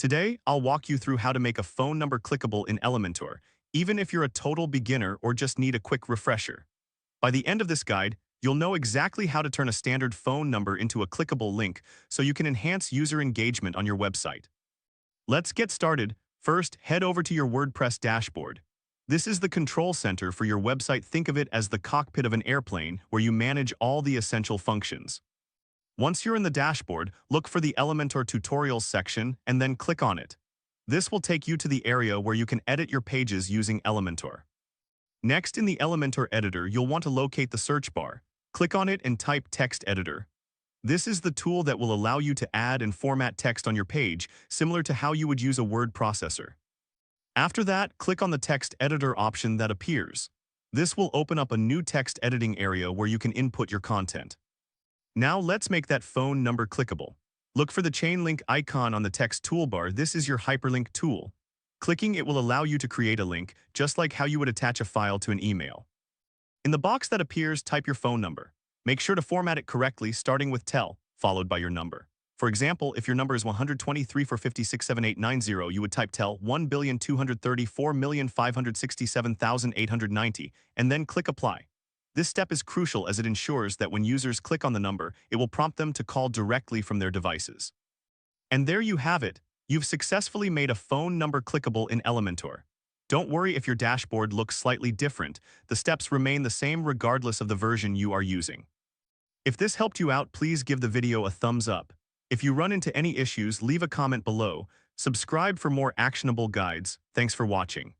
Today, I'll walk you through how to make a phone number clickable in Elementor, even if you're a total beginner or just need a quick refresher. By the end of this guide, you'll know exactly how to turn a standard phone number into a clickable link so you can enhance user engagement on your website. Let's get started. First, head over to your WordPress dashboard. This is the control center for your website. Think of it as the cockpit of an airplane where you manage all the essential functions. Once you're in the dashboard, look for the Elementor Tutorials section and then click on it. This will take you to the area where you can edit your pages using Elementor. Next, in the Elementor editor, you'll want to locate the search bar. Click on it and type Text Editor. This is the tool that will allow you to add and format text on your page, similar to how you would use a word processor. After that, click on the text editor option that appears. This will open up a new text editing area where you can input your content. Now let's make that phone number clickable. Look for the chain link icon on the text toolbar. This is your Hyperlink Tool. Clicking it will allow you to create a link, just like how you would attach a file to an email. In the box that appears, type your phone number. Make sure to format it correctly, starting with tel, followed by your number. For example, if your number is 123 456 7890, you would type tel 1,234,567,890 and then click Apply. This step is crucial as it ensures that when users click on the number, it will prompt them to call directly from their devices. And there you have it. You've successfully made a phone number clickable in Elementor. Don't worry if your dashboard looks slightly different. The steps remain the same regardless of the version you are using. If this helped you out, please give the video a thumbs up. If you run into any issues, leave a comment below. Subscribe for more actionable guides. Thanks for watching.